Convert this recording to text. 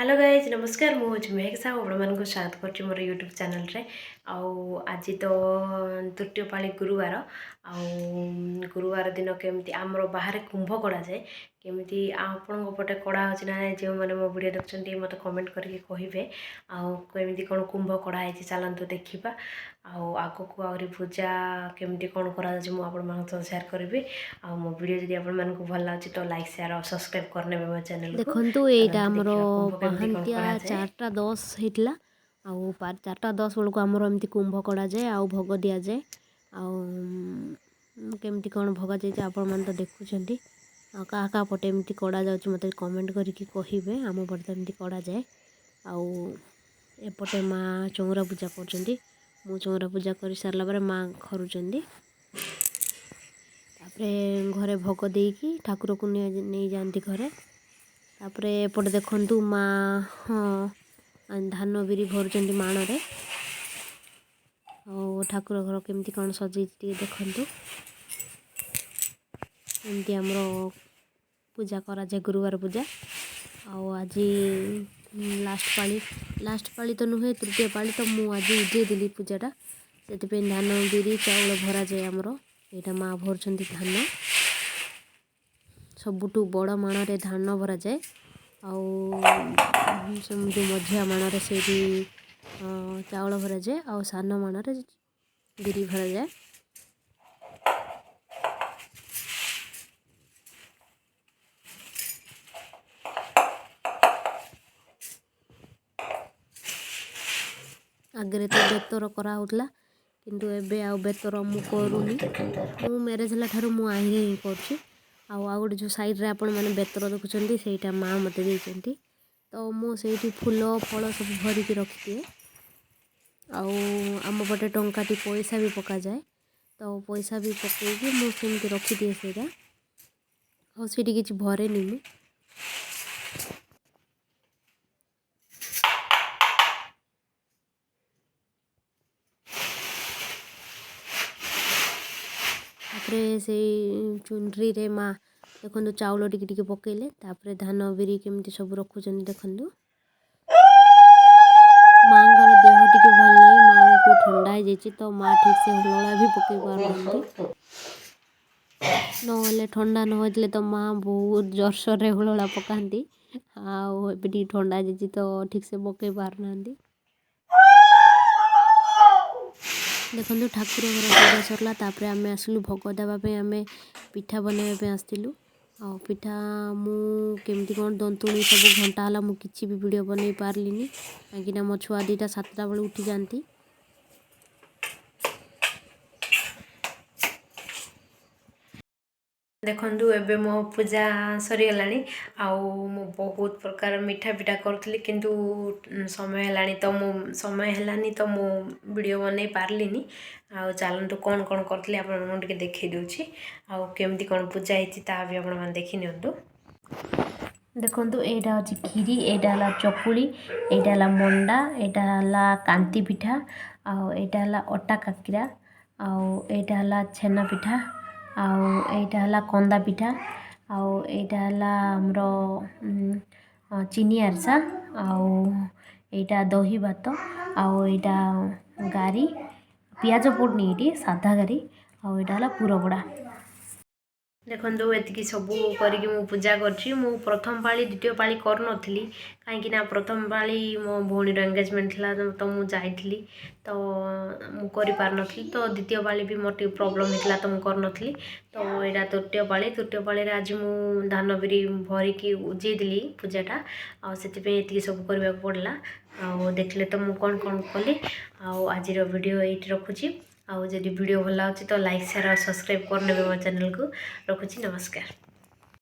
Hello guys नमस्कार मुझे मेघ साहू आपको स्वागत कर मोर यूट्यूब चैनल रे आज तो तृतीय पाली गुरुवार गुरुवार दिन केमती आमर बाहर कुंभ कड़ा जाए केमती आपण पटे कड़ा होची ना जो मैंने मो वीडियो देखते मत कमेंट करके कहे आमती कौन कुंभ कड़ा चलतु देखा आग को आहरी पूजा केमती कौन करा मुझे सेयार करी आ मो वीडियो जब आप भल लगे तो लाइक शेयर और सब्सक्राइब करने मो चैनल को देखु एटा आमर पहांतिया 4:10 होता आउ 4:10 बेलू आमर एमती कुंभ कड़ा जाए आउ भोग दि जाए केमती कौन भोग जाए आपण मैंने तो देखुं क्या क्या पटे एमती कड़ा जा मत कमेंट करके कहे आम पटे तो एमती कड़ा जाए आउपटे माँ चौरा पूजा कर चौरा पूजा कर सारा पर माँ खरुंच घरे भोग देकी ठाकुर को नहीं जाती घरे तापर एपटे देखु माँ हाँ धान बिरी भरुंच माणरे ठाकुर घर केमती कौन सजे देखु एमती आमर पूजा करा जाए गुरुवार पूजा आज लास्ट पाली तो नुहे तृतीय पाली तो मुझे उजे देली पूजाटा से धान बिरी चाउल भरा जाए आमर यहाँ माँ भरुंच धान सबुठू बड़ माणरे धान भरा जाए जो मझिया माणरे से चाउल भरा जाए आ सान माणरे बिरी भरा जाए आगे तो बेतर कराला किंतु एबे आ बेतर मु करूनी मु मैरेज हला ठारू मु आही ही करछि आ गोटे जो साइड रे आपण माने बेतर देखुचंती सेटा माँ मत देइचंती तो मु सेठी फूल फल सब भरिकी रखिए आम पटे टंकाटी पैसा भी पका जाए तो पैसा भी पकईकि मुझे रखी दिए सेटा आठी किसी भरे नी मु से चुनरी रे माँ देखो चाउल टिके पकेले तापर धान बिरी केमती सब रखुच देखु माँ देह टिके भल नहीं माँ को ठंडा हो जाए तो माँ ठीक से हुलड़ा भी पकई पार ना ठंडा न होते तो माँ बहुत जोरसोर हुलड़ा पकाती आए ठंडा जाइए तो ठीक से पकई पार ना देखो ठाकुर घर पूजा सरला तापर आम आसलु भोग देवाई आम पिठा बनवाई आसलु आ पिठा मुमती कौन दंतुणी सब घंटा है मुझे किसी भी वीडियो बनई पार्ली कहीं मो छुआ दीटा 7टा बेले उठी जाती देखु एबे मो पूजा सरीगला मु बहुत प्रकार मिठा पिठा करूली किंतु समय है तो मु समय है तो मु वीडियो बनई पार्ली चलतु कौन कौन करी आपके देखी दूची आमती कौन पूजा होता भी आप देखी नियंतु देखु यहाँ हूँ खीरी यहाँ चकुली यहाँ मंडा यहाँ कांति पिठा यहाँ अटा काकरा यहाँ छेना पिठा आईटा कंदा पिठा आईटा आमर चीनी आरसा आईटा दही भात आईटा गारी पियाज पड़नी ये साधा गारी आईटा पुरपड़ा देखो ये सब करके मु पूजा कर प्रथम पाली द्वितीय पाली करूनी कहीं प्रथम पाली मो भौणीर एंगेजमेंट थी तो मुझे तो मुझे पार्नी तो द्वितीय पाली भी मोर प्रॉब्लम होता तो मुझे करनी तो यहाँ तृतीय पाली आज मु धान बिरी भरिकी उजेदेली पूजाटा आती सब करने पड़ा देखले तो मुझे कौन कौन कली आज वीडियो ये रखुची जदि वीडियो भल लगे तो लाइक शेयर और सब्सक्राइब करने मो चैनल को रखुची नमस्कार।